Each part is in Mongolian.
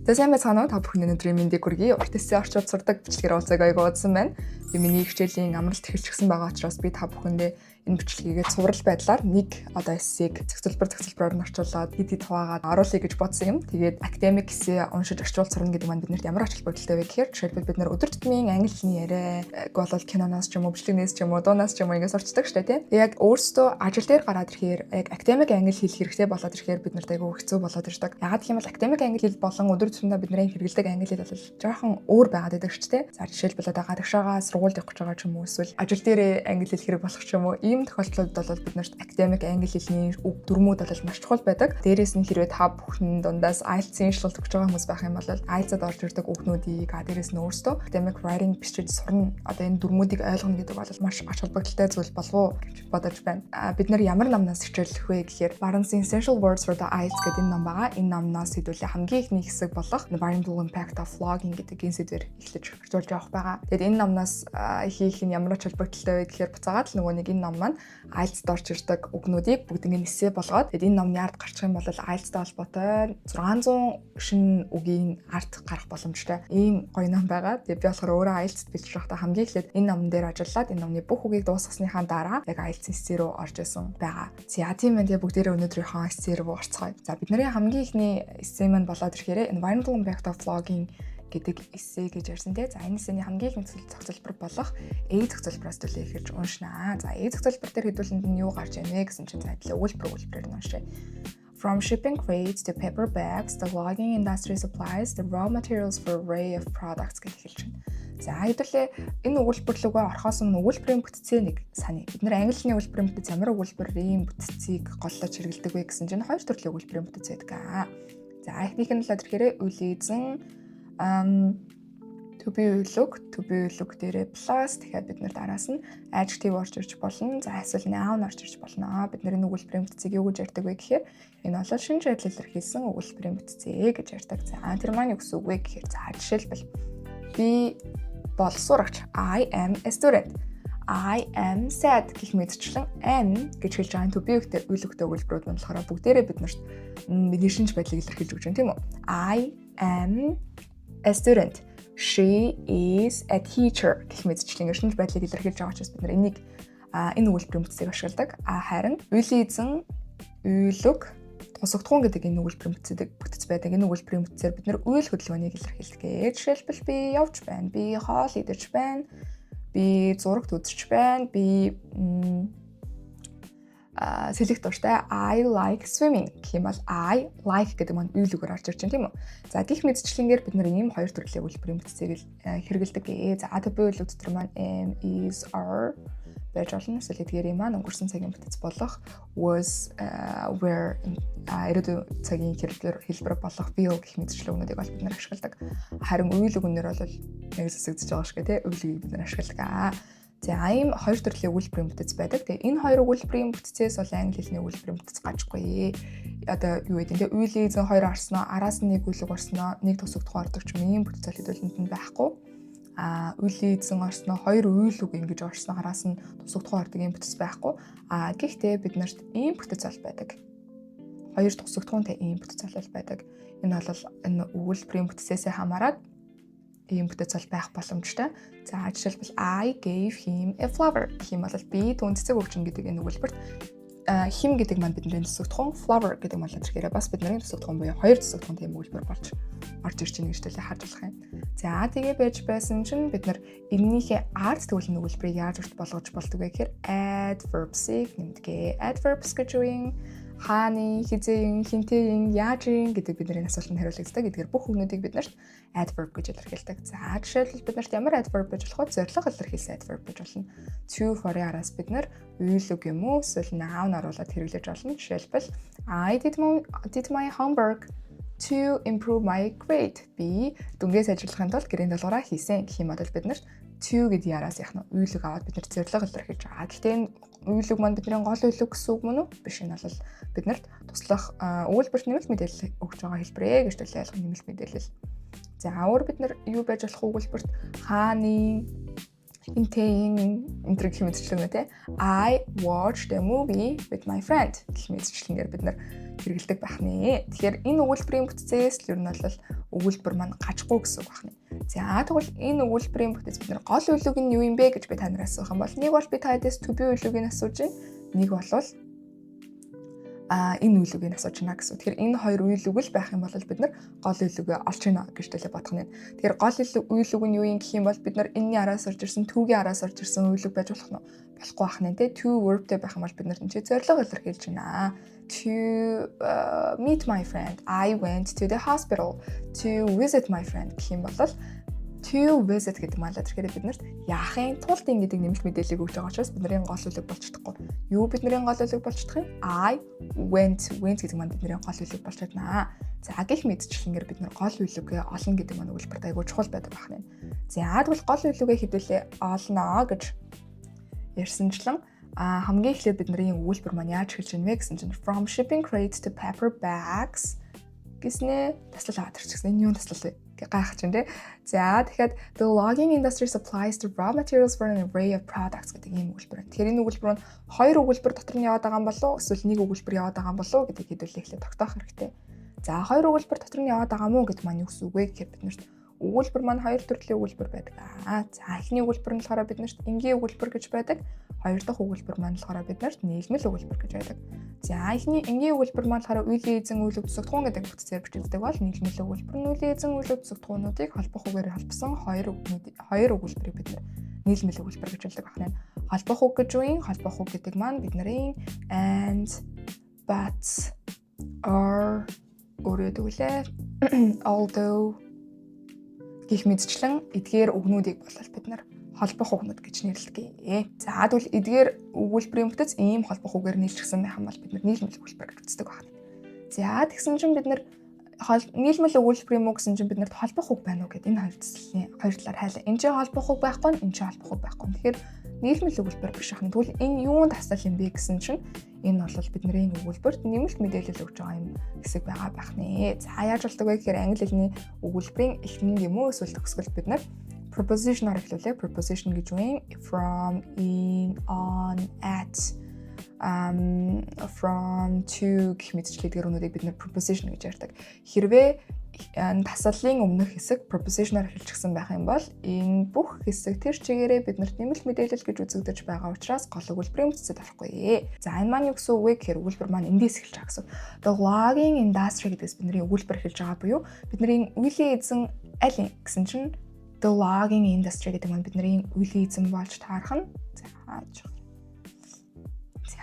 Сайн байцгаана уу? Та бүхэнд өнөөдрийн мэндийг хүргэе. Уртсийн орчууд сурдаг бичлэгээр уулзаг аяг уудсан байна. Би миний хичээлийн амралт эхэлчихсэн байгаа учраас би та бүхэндээ энэ бичлэгийг цуврал байдлаар нэг эссеийг зөвхөлбөрөөр нь орчуулад хэд хуваагаад оруулъя гэж бодсон юм. Тэгээд академик эссе уншиж орчуул сурна гэдэг маань биднэрт ямар ач холбогдолтой вэ гэхээр жишээлбэл бид нар өдөр тутмын англи хэлний яриаг болол киноноос ч юм уу, бичлэгнээс ч юм уу, дуунаас ч юм уу ингээс орчдөг шүү дээ, тийм. Яг өөрсдөө ажил дээр гараад ирэхээр яг академик англи хэл хэрэгтэй болоод ирэхээр бид нарт айгүй хэцүү болоод ирдэг. Ягаад гэх юм бол академик англи хэл болон өдөр тутмын бидний хэрэглэдэг англи хэл бол жоохон өөр байгаад байдаг шүү дээ. За жишээлбэл одоо гадагшаага сургууль явах гэж байгаа ч юм уу, эсвэл ажил дээр англи хэл хэрэг болох ч юм уу, ийм тохиолдлууд бол бид нарт академик англи хэлний үг дүрмүүд бол маш чухал байдаг. Дээрээс нь хэрвээ та бүхэн дундаас IELTS-ийн шалгалт өгч байгаа хүмүүс байх юм бол IELTS-ад орж ирдэг үгнүүдийг дээрээс нь өөрсдөө academic writing бичиж сурна. Одоо энэ дүрмүүдийг ойлгоно гэдэг бол маш ач холбогдолтой зүйл болов уу гэж бодож байна. Бид нар ямар намнаас хичээлэх вэ гэхээр Barnes Essential Words for the IELTS гэдэг энэ ном байгаа. Энэ номноос хэдүүлээ хамгийн ихний хэсэг болох Environmental Impact of Vlogging гэдэг энэ сэдвээр эхлэж орчуулж явах байгаа. Тэгэд энэ номноос хийх нь ямар ач холбогдолтой вэ гэхээр буцаагаад л нөгөө нэг энэ ном маань IELTS-д орж ирдэг үгнүүдийг бүгднийг эссе болгоод тэгэд энэ номны ард гарчих юм бол IELTS-тай холбоотой 600 шинэ үгийн ард гарах боломжтой. Ийм гоё ном байгаа. Тэгээд би болохоор өөрөө IELTS-д бэлдэж байхдаа хамгийн эхлээд энэ номон дээр ажиллаад энэ номны бүх үгийг дуусгасныхаа дараа яг IELTS эссе рүү орж исэн байгаа. За тийм байна. Тэгээд бүгдээрээ өнөөдрийнхөө эссе рүү орцгоё. За бидний хамгийн ихний эссе маань болоод ирэхээр Environmental Impact of Vlogging гэдэг эссе гэж ярьсан тий. За энэ эссений хамгийн их зохицолбор болох A зохицолбороос төлөө эхэлж уншнаа. За A зохицолбор дээр хэдүүлэнд нь юу гарч ийнэ гэсэн чинь зайдлаа үйлбэрээр нь уншъя. From shipping crates to paper bags, the logging industry supplies the raw materials for array of products гэж хэлж байна. За хэдүүлээ энэ өгүүлбэр рүүгээ орохоос өмнө өгүүлбэрийн бүтцээ нэг сани. Бид нэр англи хэлний өгүүлбэрийн бүтц ямар өгүүлбэрийн бүтцийг голлож хэрэглэдэг вэ гэсэн чинь хоёр төрлийн өгүүлбэрийн бүтц байдаг. За эхнийх нь л ихээр үйл эзэн to be үлэг дээрээ plus тэгэхээр бид нэр араас нь adjective орж ирж болно. За эсвэл noun орж ирж болно. Бид нэр энэ өгүүлбэрийн бүтцийг юу гэж ярьдаг вэ гэхээр энэ бол шинж байдлаар илэрхийлсэн өгүүлбэрийн бүтцээ гэж ярьдаг. За тэр маань юу гэсэн үг вэ гэхээр за жишээлбэл би бол сурагч. I am a student. I am sad гэх мэтчлэн am гэж хэлж байгаа to be үлэгтэй өгүүлбэрүүд нь болохоор бүгдээрээ бид нарт бидний шинж байдлыг илэрхийлж өгч байна тийм үү? I am a student. She is a teacher гэх мэтчлэн шинж байдлыг илэрхийлж байгаа учраас бид нар энийг энэ өгүүлбэрийн бүтцийг ашигладаг. Харин үйл эзэн, үлэг, тусагдхуун гэдэг энэ өгүүлбэрийн бүтц байдаг. Энэ өгүүлбэрийн бүтцээр бид нар үйл хөдөлгөөнийг илэрхийлдэг. Жишээлбэл би явж байна, би хоол идэж байна, би зурагт үзэж байна, би сэлэх дуртай. I like swimming гэх юм бол I like гэдэг маань үйл үгээр орж ирж байна тийм үү. За гих мэдчлэнгээр бид нар ийм хоёр төрлийн өгүүлбэрийн бүтцийг хэрэгэлдэг. За төбөө үйл өдөр маань am, is, are байж болно. Эсвэл эдгээр маань өнгөрсөн цагийн бүтц болох was, were ирээдүйн цагийн хэлбэр болох will гэх мэдчлэгнүүдийг бол бид нар ашигладаг. Харин үйл үгнэр бол яг сэсэгдэж байгаа шүү дээ. Үйл үгийг бид нар ашигладаг. За ийм хоёр төрлийн өгүүлбэрийн бүтц байдаг. Тэгээ энэ хоёр өгүүлбэрийн бүтцээс бол англи хэлний өгүүлбэрийн бүтц гажгүй. Одоо юу гэдэг нь үйл эзэн хоёр орсноо, араас нь нэг үлэг орсноо, нэг тусагдах ордог ч юм ийм бүтц хэлбэлэнд нь байхгүй. Үйл эзэн орсноо, хоёр үйл үг ингэж орсноо, араас нь тусагдах ордог ийм бүтц байхгүй. Гэхдээ бид нарт ийм бүтц бол байдаг. Хоёр тусагдахуунтай ийм бүтц бол байдаг. Энэ бол энэ өгүүлбэрийн бүтцээсээ хамаарат ийм бүтц бол байх боломжтой. За жишээлбэл I gave him a flower гэх юм бол би түүнд цэцэг өгч гэдэг энэ өгүүлбэрт him гэдэг маань бидний тусагдхуун, flower гэдэг маань тэрхээрээ бас бидний тусагдхуун буюу хоёр тусагдхуун тийм өгүүлбэр болж орж ирж байгаа гэж төлөө харж болох юм. За тэгээ байж байсан чинь бид нар энэнийхээ ард тэгвэл өгүүлбэрийг яаж урт болгож болдог вэ гэхээр adverbs-ийг нэмдэгэ. Adverbs гэж юу юм? Хааны, хизээин, хинтээин, яажин гэдэг бидний асуултанд хариулагддаг. Эдгээр бүх үгнүүдийг бид нарт adverb гэж илэрхийлдэг. За жишээлбэл бид нарт ямар adverb гэж болох вэ? Зорилго илэрхийлсэн adverb гэж болно. To for араас бид нар үйл үг юм уу эсвэл noun оруулаад хэрэглэж болно. Жишээлбэл I did my homework to improve my grade. Би дүнгээс ажиллахын тулд гэрээний даалгавраа хийсэн гэх юм бол бид нарт to гэдэг яраас яах нь үйл үг аваад бид нар зорилго илэрхийлж байгаа. Гэхдээ энэ үйл үг маань бидний гол үйл үг гэсэн үг мөн үү? Биш, энэ бол бид нарт туслах өгүүлбэрт нэмэлт мэдээлэл өгч байгаа хэлбэрээ гэж төлөв ялах нэмэлт мэдээлэл. За өөр бид нар юу байж болох өгүүлбэрт хааны, энтриг гэх мэтчлэн те I watched a movie with my friend гэх мэтчлэнгээр бид нар хэрэгэлдэг байх нэ. Тэгэхээр энэ өгүүлбэрийн бүтцээс л ер нь бол өгүүлбэр маань гажгүй гэсэн үг байх нэ. За тэгвэл энэ өгүүлбэрийн бүтц бид нар гол үеиг нь юу юм бэ гэж би танараас асуух юм бол нэг бол би таадаас to be үеийг нь асууж байна. Нэг бол энэ үйлүүгийг асууж байна гэсэн. Тэгэхээр энэ хоёр үйлүүг л байх юм бол бид нар гол үйлүүгээ олж байна гэж төлөө бодох нь. Тэгэхээр гол үйлүүг нь юу юм гэх юм бол бид нар энэний араас орж ирсэн, түүгийн араас орж ирсэн үйлүүг байж болох нь болохгүй байх нь те. To verb-тэй байх юм бол бид нар энэ зорилго илэрхийлж байна. To meet my friend, I went to the hospital. To visit my friend гэх юм бол to visit гэдэг маань л тэгэхээр бид нарт яахын тулд ингэдэг нэмэлт мэдээллийг өгж байгаа учраас бидний гол үйлэг болж чадахгүй. Юу бидний гол үйлэг болж чадах юм? I went гэдэг маань бидний гол үйлэг болж чаднаа. За гэх мэдчлэнгээр бид нар гол үйлэгээ олно гэдэг маань өгүүлбэрт айгуу чухал байдаг байна. За тэгвэл гол үйлэгээ хэдүүлээ олно гэж ярьсанчлан хамгийн эхлээд бидний өгүүлбэр маань яаж эхэлж байна вэ гэсэн чинь from shipping crates to paper bags гэснээр таслал аваад ирчихсэн. Энэ юу таслал вэ? Гайхаж байна те. За тэгэхээр the logging industry supplies the raw materials for an array of products гэдэг ийм өгүүлбэр. Тэгэхээр энэ өгүүлбэр нь хоёр өгүүлбэр дотор нь яваад байгаа юм болов уу? Эсвэл нэг өгүүлбэр яваад байгаа юм болов уу гэдэг хэдүүлээ эхлээд тогтоох хэрэгтэй. За хоёр өгүүлбэр дотор нь яваад байгаа мó гэдэг маань юу гэсэн үг вэ гэхээр бид нарт өгүүлбэр маань хоёр төрлийн өгүүлбэр байдаг. За эхний өгүүлбэр нь болохоор бид нарт энгийн өгүүлбэр гэж байдаг. Хоёр дахь өгүүлбэр маань болохоор бид нарт нийлмэл өгүүлбэр гэж байдаг. За эхний энгийн өгүүлбэр маань болохоор үеийн эзэн үйл өгцөгтгүүн гэдэг бүтцээр бичигддэг бол нийлмэл өгүүлбэр нь үеийн эзэн үйл өгцөгтгүүнүүдийг холбох үгээр холбосон хоёр өгүүлбэрийг бид нийлмэл өгүүлбэр гэж хэлдэг байна. Холбох үг гэж юу юм? Холбох үг гэдэг маань бид нарын and, but, or өөрөөр хэлбэл although гэх мэтчлэн эдгээр үгнүүдийг болол бид нар холбох үгнүүд гэж нэрлэдэг. За тэгвэл эдгээр өгүүлбэрийн бүтц ийм холбох үгээр нийлчихсэн байх юм бол бид нар нийлмэл өгүүлбэр гэж үздэг байна. За тэгсэн чинь бид нар нийлмэл өгүүлбэр юм уу гэсэн чинь бид нарт холбох үг байна уу гэдэг энэ хоёр талаар хайлаа. Энд чинь холбох үг байхгүй, энэ чинь холбох үг байхгүй. Тэгэхээр нийлмэл өгүүлбэр биш ахна. Тэгвэл энэ юунд тасал юм бэ гэсэн чинь энэ бол бидний өгүүлбэрт нэмэлт мэдээлэл өгж байгаа юм хэсэг байгаа байх нэ. За яаж болдог вэ гэхээр англи хэлний өгүүлбэрийн эхний юм уу эсвэл төгсгөл бид нар preposition-аар эхлүүлээ. Preposition гэж юу юм? From, in, on, at, from, to гэх мэтчлэгээр өнөөдөр бид нэр preposition гэж ярьдаг. Хэрвээ тасаллын өмнөх хэсэг preposition-аар эхэлчихсэн байх юм бол энэ бүх хэсэг тэр чигээрээ биднэрт нэмэлт мэдээлэл гэж үзэгдэж байгаа учраас гол өгүүлбэрийн бүтцэд орохгүй. За энэ маань юу гэсэн үг вэ гэхээр өгүүлбэр маань эндээс эхэлж байгаа гэсэн. The logging industry гэдгээс бидний өгүүлбэр эхэлж байгаа буюу бидний үеийн эзэн аль юм гэсэн чинь the logging industry гэдэг маань бидний үеийн эзэн болж таарах нь.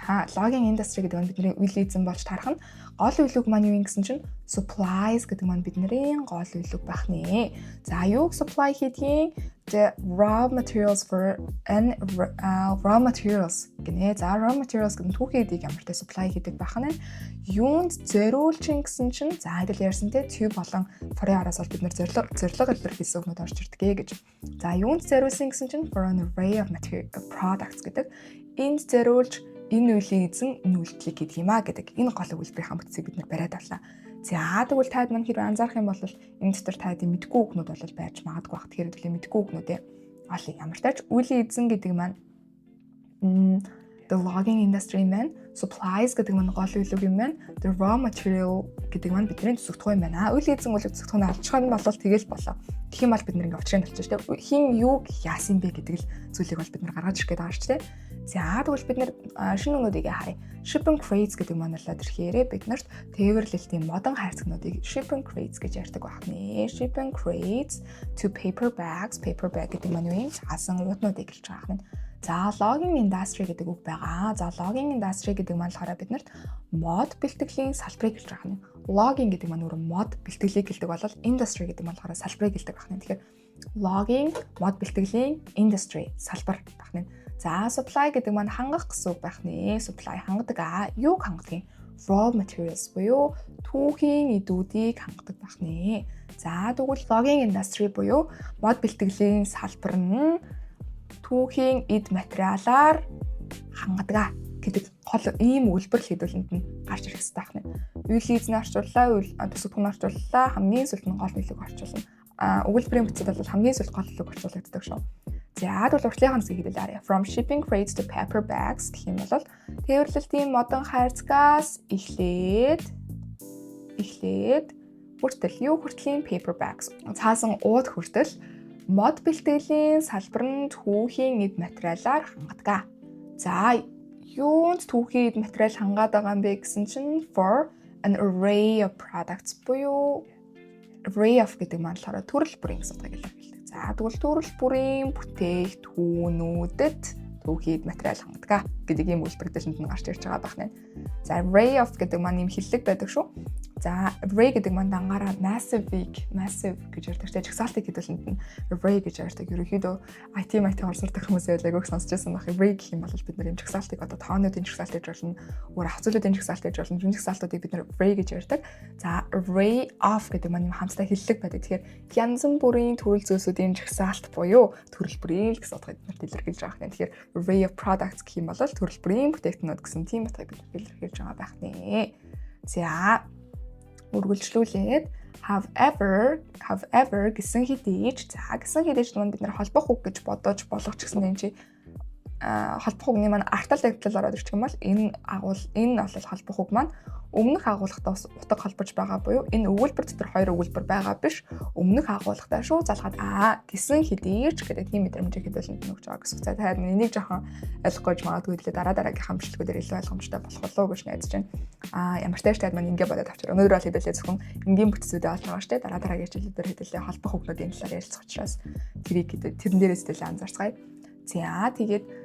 За logging industry гэдэг нь бидний үеийн эзэн болж таарах нь. Гол үйлүүг маань юу юм гэсэн чинь supplies гэдэг маань бидний гол үйлүүг байх нэ. За юу supply хийдгийг the raw materials for and raw materials гэнэ. За raw materials гэдэг нь түүхий эдийг ямартай supply хийдэг байх нь. Юунд зориулж гэсэн чинь за хэдэл ярьсан те to болон for-ийн араас бол бид нэр зорилго илэрхийлсэн өгнөд орж ирдэг гэж. За юунд зориулсан гэсэн чинь for an array of products гэдэг. Энд зориулж энэ үеийн эзэн энэ үйлдэлийг гэдэг юм а гэдэг энэ гол өгүүлбэрийн бүтцийг бид нар бариад авлаа. За тэгвэл таад маань хэрэг анзаарах юм бол энэ дотор таадын мэдгүй үгнүүд бол байж магадгүй бах. Тэгэхээр хэдүүлээ мэдгүй үгнүүдээ олё. Ямар ч тач үеийн эзэн гэдэг маань the logging industry man, supplies гэдэг маань гол үйлүүг юм байна. The raw material гэдэг маань бидний төсөгтгөө юм байна. Үеийн эзэн үйл төсөгтгөөний алчхаа нь бол тэгэл болоо. Тэгэх юм бол бид нэг учрын болчих тийм. Хин юуг яасан бэ гэдэг л зүйлийг бол бид нар гаргаж ирэх гээд байгаа ч тийм. За тэгвэл бид нар шинэ өгнүүдийг харъя. Shipping crates гэдэг маань л тэрхээрээ бид нарт тээвэрлэлтийн модон хайрцагнуудыг shipping crates гэж ярьдаг байх нэ. Shipping crates to paper bags, paper bag гэдэг маань юу юм? Цаасан уутнуудыг хэлж байгаа юм. За logging industry гэдэг үг байгаа. За logging industry гэдэг маань болохоор бид нарт мод бэлтгэлийн салбарыг хэлж байгаа юм. Logging гэдэг маань өөрөө мод бэлтгэлийг хэлдэг болол industry гэдэг маань болохоор салбарыг хэлдэг байна. Тэгэхээр logging мод бэлтгэлийн industry салбар байна. За supply гэдэг маань хангах гэсэн үг байх нэ. Supply хангадаг юуг хангадаг юм? Raw materials буюу түүхийн эдүүдийг хангадаг байх нэ. За тэгвэл logging industry буюу мод бэлтгэлийн салбар нь түүхийн эд материалаар хангадаг гэдэг гол ийм үйлбэр хэдүүлэнд нь гарч ирэх хэрэгтэй байна. Үеийн эзэн орчууллаа, төсөвтгөн орчууллаа, хамгийн сүүлд нь гол нөлөөг орчуулна. Өгүүлбэрийн бүтцэд бол хамгийн сүүлд гол нөлөөг орчуулагддаг шүү. За тэгвэл уртлынхаа хэсгийг хэлээ. From shipping crates to paper bags гэх юм бол тээвэрлэлтийн модон хайрцагаас эхлээд хүртэл юу хүртлийн paper bags цаасан ууд хүртэл мод бэлтгэлийн салбар нь түүхийн эд материалаар хангадаг. За юунд түүхийн эд материал хангаад байгаа юм бэ гэсэн чинь for an array of products буюу array of гэдэг маань болохоор төрөл бүрийн гэсэн утгыг илэрхийлдэг. За тэгвэл төрөл бүрийн бүтээгдэхүүнүүдэд түүхийн эд материал хангадаг гэдэг ийм үйлдвэрлэлд нь гарч ирж байгаа байна. За array of гэдэг маань юм хиллэг байдаг шүү. За array гэдэг маань дангаараа massive гэж ярьдаг. Жагсаалтыг хэдүүлэнд нь array гэж ярьдаг. Ерөнхийдөө IT орсордог хүмүүсээ айгүйх сонсч байсан байх. Array гэх юм бол бид нар юм жагсаалтыг одоо тоонуудын жагсаалт гэж болно. Өөр хавцлуудын жагсаалт гэж болно. Жагсаалтуудыг бид нар array гэж ярьдаг. За array of гэдэг маань юм хамтдаа хиллэг байдаг. Тэгэхээр янз бүрийн төрөл зүйлсүүдийн жагсаалт буюу төрөл бүрийн гэсэн утгыг бид нарт илэрхийлж байгаа юм. Тэгэхээр array of products гэх юм бол төрөл бүрийн бүтээгдэхүүнүүд гэсэн тийм утгыг бид илэрхийлж байгаа байх нэ. За үргэлжлүүлээд however гэсэн хэдий ч маань бид нар холбох үг гэж бодож болох ч гэсэн энэ чи холбох үгний маань артал дэвтлэл ороод ирчих юм бол энэ бол холбох үг маань өмнөх агуулгатай утга холбож байгаа буюу энэ өгүүлбэр дотор хоёр өгүүлбэр байгаа биш өмнөх агуулгатай шүү залгаад гэсэн хэдий ч гэдэг тийм мэдрэмжийг хэдүүлэнд нөгж байгаа гэсэн үг. За таад энийг жоохон ойлгохгүйж магадгүй хэлээ дараагийнхаа бичлэгүүдээр илүү ойлгомжтой болох болов гэж найдаж байна. Ямар ч тааш таад маань ингээ бодоод авчир. Өнөөдөр бол хэдүүлээ зөвхөн энгийн бүтцүүдээ олж байгаа штэ дараагийн хичээлүүдээр хэдүүлээ холбох үгнүүдийн талаар ярилцах учраас тэрэн дээрээс хэдүүлээ анзаарцгаая. За тэгээд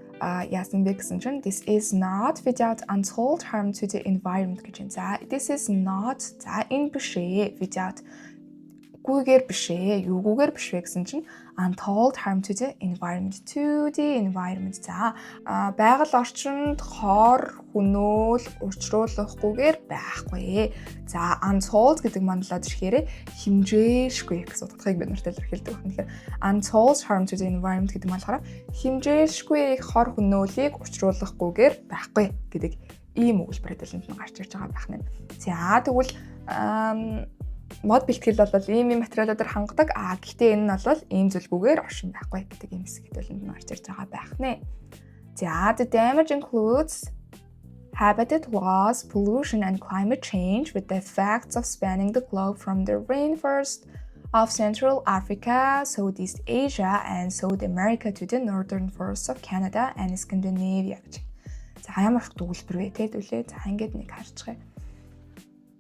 яасан бэ гэсэн чинь this is not without untold harm to the environment гэж байна. За this is not энэ биш ээ without гүйгээр биш ээ юугүйгээр биш вэ гэсэн чинь untold harm to the environment за байгаль орчинд хор хөнөөл учруулахгүйгээр байхгүй. За untold гэдэг манлаад ирэхээр хэмжээшгүй гэсэн утгыг бид нарт илэрхийлдэг байна. Тэгэхээр untold harm to the environment гэдэг нь болохоор хэмжээшгүй хор хөнөөлийг учруулахгүйгээр байхгүй гэдэг ийм өгүүлбэр хэлэлтэнд гарч ирж байгаа байх нь. За тэгвэл мод бэлтгэл бол ийм материалуудаар хангадаг. Гэхдээ энэ нь бол ийм зүйлгүйгээр оршин байхгүй гэдэг ийм хэсэг хэлэлтэнд гарч ирж байгаа байх нэ. За the damage includes habitat loss, pollution and climate change with the effects of spanning the globe from the rainforest of Central Africa, Southeast Asia and South America to the northern forests of Canada and Scandinavia гэж. За ямар их өгүүлбэр вэ те дүлээ. За ингээд нэг харцгаая.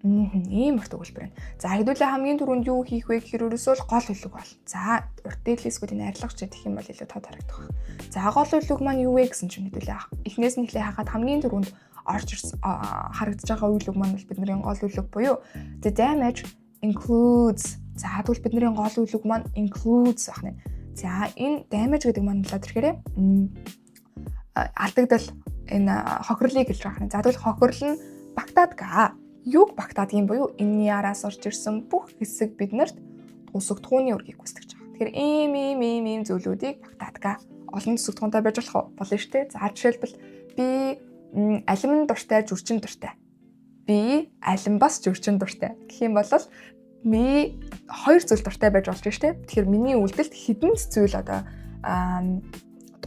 Ийм их өгүүлбэр байна. За хэдүүлээ хамгийн түрүүнд юу хийх вэ гэхээр ерөөсөө гол үлэг бол. За урт дээдлэсгүүдийн арилгач гэх юм бол илүү тод харагдах байна. За гол үлэг маань юу вэ гэсэн чинь хэдүүлээ эхнээс нь эхлээ хахад хамгийн түрүүнд орж харагдаж байгаа үлэг маань бол бидний гол үлэг буюу the damage includes. За тэгвэл бидний гол үлэг маань includes ах нэ. За энэ damage гэдэг маань болоод ирэхээр алдагдал энэ хохирлыг хэлж байгаа юм. За тэгвэл хохирол нь багтаадаг. Юг багтаад юм буюу энэний араас орж ирсэн бүх хэсэг биднэрт тусагдхууны үргийг гүйцэтгэж байгаа. Тэгэхээр ийм зүйлүүдийг багтаадаг. Олон тусагдхуунтай байж болно шүү дээ. За жишээлбэл би алим дуртай, жүрчин дуртай. Би алим бас жүрчин дуртай. Гэх юм бол ми хоёр зүйл дуртай байж болж шүү дээ. Тэгэхээр миний үйлдэлд хідэн зүйл одоо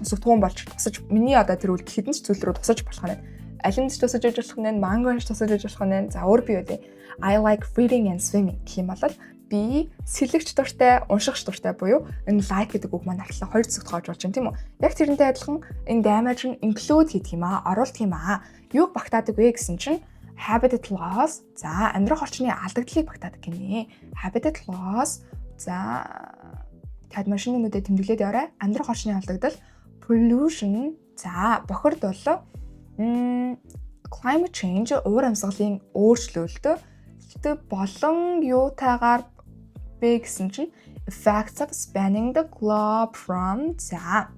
тусагдхуун болж тусаж миний одоо тэр үйлдэл хідэн зүйл рүү тусаж болох нь. Алимд тусаж иж болох нь, манgoш тусаж иж болох нь. За өөр би үү. I like reading and swimming гэх юм бол би сэлэгч дуртай, уншигч дуртай буюу энэ like гэдэг үг маань ахлаа хоёр зүгт гоож болж байна тийм үү? Яг тэрнтэй адилхан энэ damage нь include хийх юм оруулах юм Юуг багтаадаг вэ гэсэн чинь habitat loss. За амьдрах орчны алдагдлыг багтаадаг гинэ. Habitat loss. За тад машинуудад тэмдэглээд яваарай. Амьдрах орчны алдагдал, pollution. За бохирдол, climate change, уур амьсгалын өөрчлөлт болон юутайгаар бэ гэсэн чинь effects of spanning the globe from. За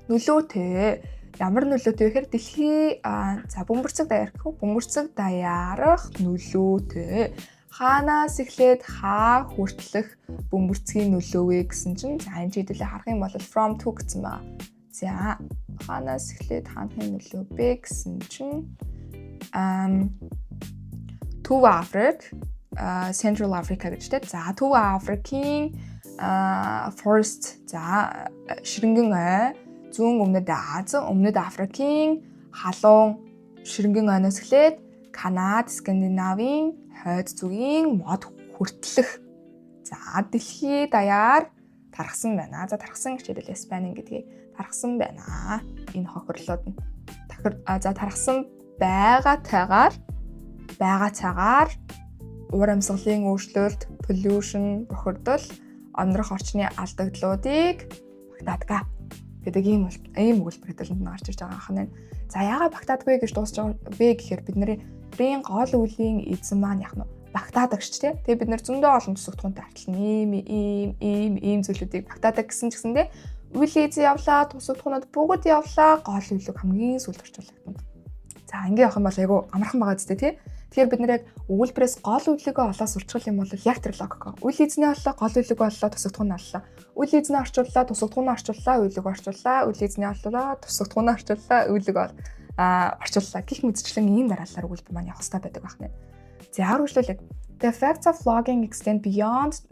нөлөөтэй. Ямар нөлөөтэй вэ гэхээр дэлхий бөмбөрцөг даярах нөлөөтэй. Хаанаас эхлээд хаа хүртэлх бөмбөрцгийн нөлөө вэ гэсэн чинь за энэ жийлээ харах юм бол from to гэсэн ба. За хаанаас эхлээд хааны нөлөө бэ гэсэн чинь Төв Африк, Central Africa гэж тэ. За Төв Африкийн forest за ширэнгэн ой, зүүн өмнөд Аз, өмнөд Африкийн халуун ширэнгэн ойноос эхлээд Канада, Скандинавийн хойд зүгийн мод хүртэлх. За дэлхий даяар тархсан байна. За тархсан хичээлэл Испани гэдгийг тархсан байна. Энэ хохирлууд нь. За тархсан байгаа цагаар уур амьсгалын өөрчлөлт, pollution, бохирдол, амьдрах орчны алдагдлуудыг багтаадаг гэдэг ийм өгүүлбэр хэдүүлэнд нь гарч ирж байгаа анхны. За яагаад багтаадаггүй гэж дуусч байгаа бэ гэхээр бидний гол үеийн эзэн маань яг нь багтаадаг ч тийм. Тэгээ бид нэр зөндөө олон тусагтхуунтай артлан ийм зүйлүүдийг багтаадаг гэсэн ч гэсэндээ үйл эзэн явлаа, тусагтхуунууд бүгд явлаа, гол үйлэг хамгийн сүүлд орчуулагдана. За ингэ явах юм бол айгу амархан байгаа зү тийм. Тэгэхээр бид нэр яг өгүүлбэрээс гол үйлэгөө олоо сурчгал юм бол яг тэр логик. Үйл эзний оллоо, гол үйлэгөө оллоо, тусагтхуун оллоо. Үйл эзнээ орчууллаа, тусагтхуун орчууллаа, үйлэг орчууллаа, үйл эзний оллоо, тусагтхуун орчууллаа, үйлэг орчууллаа гэх мэтчлэн ийм дараалалаар өгүүлбэр маань явах хэрэгтэй байдаг байна. За үргэлжлүүлээд the effects of logging extend beyond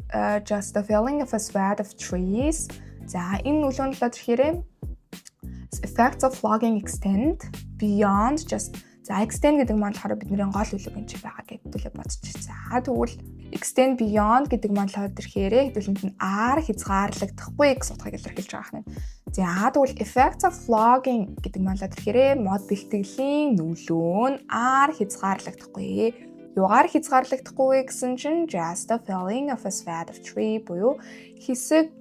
just the felling of a swath of trees. За энэ үлгөөнлөд ирэхээр effects of logging extend beyond just за extend гэдэг маань болохоор бидний гол үйлэг энэ ч байгаа гэдэгтээ бодчих. За тэгвэл extend beyond гэдэг маань болохоор ирэхээр хэдүүлэнд нь R хязгаарлагдахгүй гэсэн утгыг илэрхийлж байгаа юм. За тэгвэл effects of logging гэдэг маань ирэхээр мод бэлтгэлийн нөлөө нь R хязгаарлагдахгүй. Югаар хязгаарлагдахгүй гэсэн чинь just the felling of a swath of tree буюу хэсэг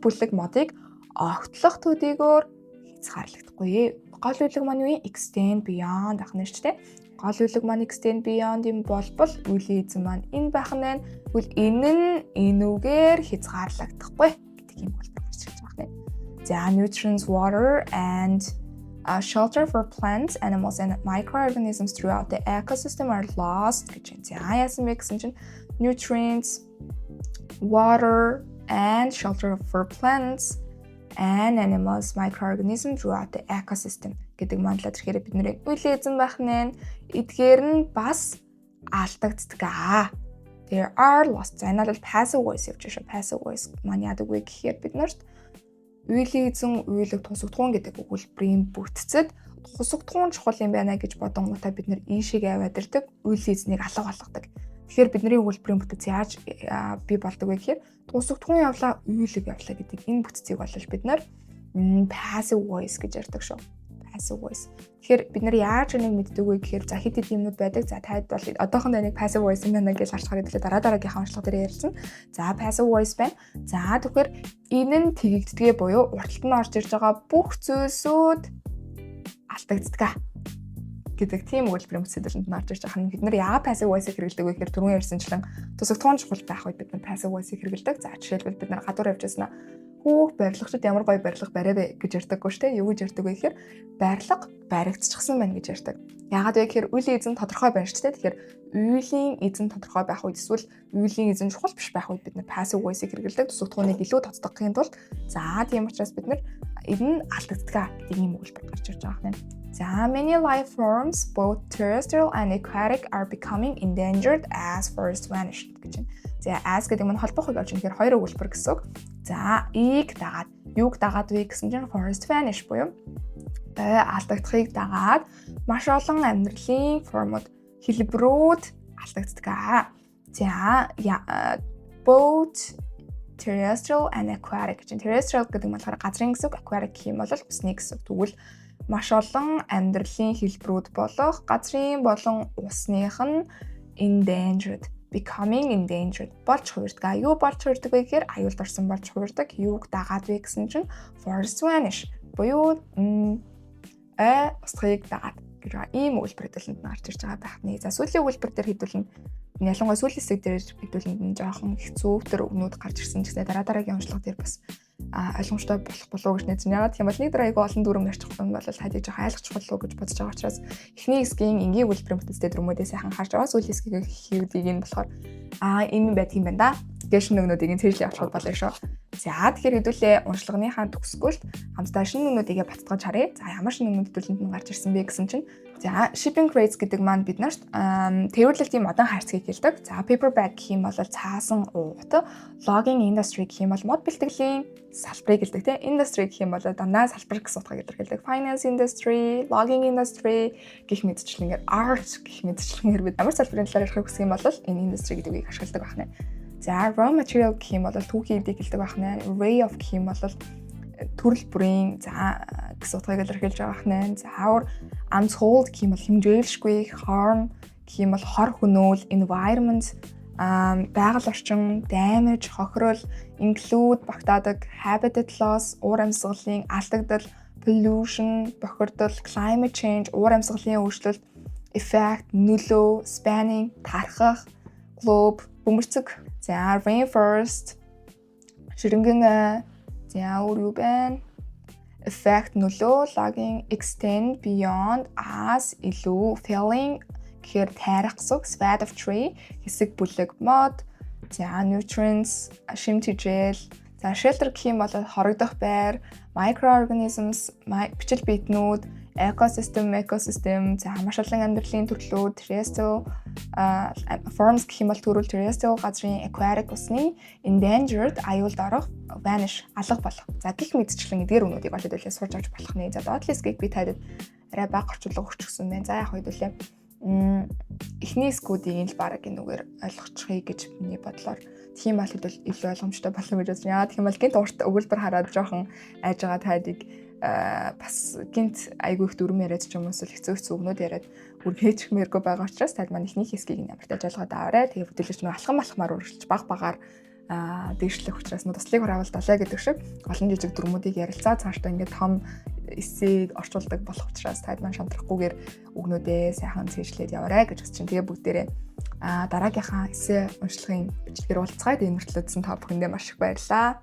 бүлэг модыг огтлох төдийгөөр хязгаарлагдахгүй. Гол үйлэг маань юу вэ? Extend beyond ахна шүү дээ. Гол үйлэг маань extend beyond юм болбол үйл эзэн маань энэ байх нь үл энэ нь энүүгээр хязгаарлагдахгүй гэдэг юм бол гарч ирж байгаа юм. За nutrients, water and shelter for plants, animals and microorganisms throughout the ecosystem are lost гэж байна. За яасан бэ гэсэн чинь nutrients, water and shelter for plants and animals, microorganisms throughout the ecosystem гэдэг манлаад ирэхээр бид нэр үйл эзэн байх нь эдгээр нь бас алдагддаг. There are lost. За энэ бол passive voice явж байгаа. Passive voice маань яадаг вэ гэхээр бид нарт үйл эзэн, үйлэг, тусагтхуун гэдэг өгүүлбэрийн бүтцэд тусагтхуун чухал юм байна гэж бодонгуудаа бид нэр ийшээгээ аваад ирдэг, үйл эзнийг алга болгодог. Тэгэхээр бидний өгүүлбэрийн бүтц яаж бий болдог вэ гэхээр тусагтхуун явлаа, үйлэг явлаа гэдэг энэ бүтцийг бол бид нэр passive voice гэж ярьдаг шүү. Passive voice. Тэгэхээр бид нэр яаж энийг мэддэг вэ гэхээр за хэд хэд юмнууд байдаг. За таад бол одоохондоо нэг passive voice юм байна гэж харж хараад хэлээ дараагийнхаа онцлог дээр ярьсан. За passive voice байна. За тэгэхээр энэ нь тэгэгддгээ буюу урталт нь орж ирж байгаа бүх зүйлсүүд алдагддаг гэдэг тийм өгүүлбэрийн бүтцэд нь орж ирж байгаа юм. Бид нэр яагаад passive voice-ийг хэрэглэдэг вэ гэхээр түрүүн ярьсанчлан тусагтхуун чухал байх үед бид нэр passive voice-ийг хэрэглэдэг. За жишээлбэл бид нэр гадуур явж байснаа хүүх барилгачд ямар гоё барилга бариа бэ гэж ярьдаггүй шүү дээ. Юу гэж ярьдаг вэ гэхээр барилга баригдчихсан байна гэж ярьдаг. Яагаад вэ гэхээр үйл эзэн тодорхой байна шүү дээ. Тэгэхээр үйлийн эзэн тодорхой байх үед эсвэл үйлийн эзэн чухал биш байх үед бид нэр passive voice-ийг хэрэглэдэг. Тусагтхууныг илүү тоцдохын тулд за тийм учраас бид нэр энэ нь алдагддаг гэдэг ийм өгүүлбэр гарч ирж байгаа юм. За many life forms both terrestrial and aquatic are becoming endangered as forests vanish гэж байна. За as гэдэг нь холбоохыг олж ихээр хоёр өгүүлбэр гэсэн үг. За ийг дагаад юуг дагаад вэ гэсэн чинь forest vanish буюу алдагдахыг дагаад маш олон амьдралын формууд хэлбэрүүд алдагддаг. За both terrestrial and aquatic гэж. Terrestrial гэдэг нь болохоор газрын гэсэн үг, aquatic гэх юм бол усны гэсэн үг. Тэгвэл маш олон амьдралын хэлбэрүүд болох газрын болон усных нь endangered, becoming endangered болж хувирдаг. Юу болж хувирдаг вэ гэхээр аюулд орсон болж хувирдаг. Юуг дагаад вэ гэсэн чинь forest vanish буюу устгахыг дагаад гэж байгаа. Ийм өгүүлбэр хэдүүлэнд нь гарч ирж байгаа байх нэ. За сүүлийн өгүүлбэр дээр хэдүүлэнд ялангуяа сүүлийн хэсэг дээр хэдүүлэнд нь жоохон хэцүү төр өгнүүд гарч ирсэн ч гэсэн дараагийн онцлог дээр бас ойлгомжтой болох болов уу гэж найдаж байна. Тийм бол нэг дээр айгүй олон дүрм ярьж байгаа юм бол хадиж жоохон ойлгочих болов уу гэж бодож байгаа учраас эхний хэсгийн энгийн өгүүлбэрийн бүтцтэй дүрмүүдээ сайхан харж байгаа. Сүүлийн хэсгийн хийүүдийг нь болохоор энэ байдаг юм байна да. Гэшин нөгнүүдийг нь цэжлээ авчихвал болно шүү. За тэгэхээр хэдүүлээ уншлагынхаа төгсгөлд хамтдаа шинэ нүгнүүдийг баттгаж харъя. За ямар шинэ нүгнүүд хэдүүлэнд нь гарч ирсэн бэ гэсэн чинь за shipping rates гэдэг маань бид нарт тээвэрлэлт ийм модон хайрцгийг хэлдэг. За paperback гэх юм бол цаасан уугт, logging industry гэх юм бол мод бэлтгэлийн салбарыг хэлдэг тийм. Industry гэх юм бол дандаа салбар гэсэн утгыг илэрхийлдэг. Finance industry, logging industry гэх мэтчлэнгээр art гэх мэтчлэнгээр бид ямар салбарын талаар ярих гэсэн юм бол энэ industry гэдэг үгийг ашигладаг байна. За raw material гэх юм бол түүхий эдийг хэлдэг байна. Array of гэх юм бол төрөл бүрийн за гэсэн утгыг илэрхийлж байгаа байна. Заавар untold гэх юм бол хэмжээлшгүй, harm гэх юм бол хор хөнөөл, environment байгаль орчин, damage, хохирол, include багтаадаг, habitat loss, уур амьсгалын алдагдал, pollution, бохирдол, climate change, уур амьсгалын өөрчлөлт, effect, нөлөө, spanning, тархах, globe, бөмбөрцөг. За rainforest, ширэнгэн за өөр юу байна? Effect нөлөө, logging, extend, beyond, as, илүү, felling гэхээр тайрах гэсэн, spread of tree, хэсэг бүлэг мод, за nutrients, шимтгийл, за shelter гэх юм бол хорогдох байр, microorganisms, бичил биетнүүд, ecosystem, за маш олон амьдралын төрлүүд, terrestrial forms гэх юм бол төрөл terrestrial газрын aquatic усны, endangered аюулд орох, vanish алга болох. За гих мэдчлэн эдгээр үнүүдийг бол хэдүүлээ сурч авч болох нэ. За dot-list-ийг би тайлбар арай бага орчуулга өгчихсөн байна. За яг хэдүүлээ эхний скуудыг л баг энэгээр ойлгочихъя гэж миний бодлоор. Тийм бол хэдүүл илүү ойлгомжтой болох гэж байна. Яа гэх юм бол гинт урт өгүүлбэр хараад жоохон айж байгаа тайдыг бас гинт айгүйх дүрм яриад ч юм уус хэцүү үгнүүд яриад үргэлжлэхмээргүй байгаа учраас тал маань ихний хэсгийг ямар тааж ойлгоод аваарай. Тэгээ хөдөлгөж нэг алхамаар үргэлж баг-багаар дээшлэх учраас нь туслыг хураавал далай гэдэг шиг олон жижиг дүрмүүдийг ярилцаа цаашдаа ингээд том эсэйг орчуулдаг болох учраас тал маань шантрахгүйгээр үгнүүдээ сайхан цээжлээд яваарай гэж хүсэж чинь. Тэгээ бүгдээрээ дараагийнхаа эсэ уншлагын бичлэгээр уулзцаад энэ мөртлөөдсөн та бүхэндээ маш их баярлалаа.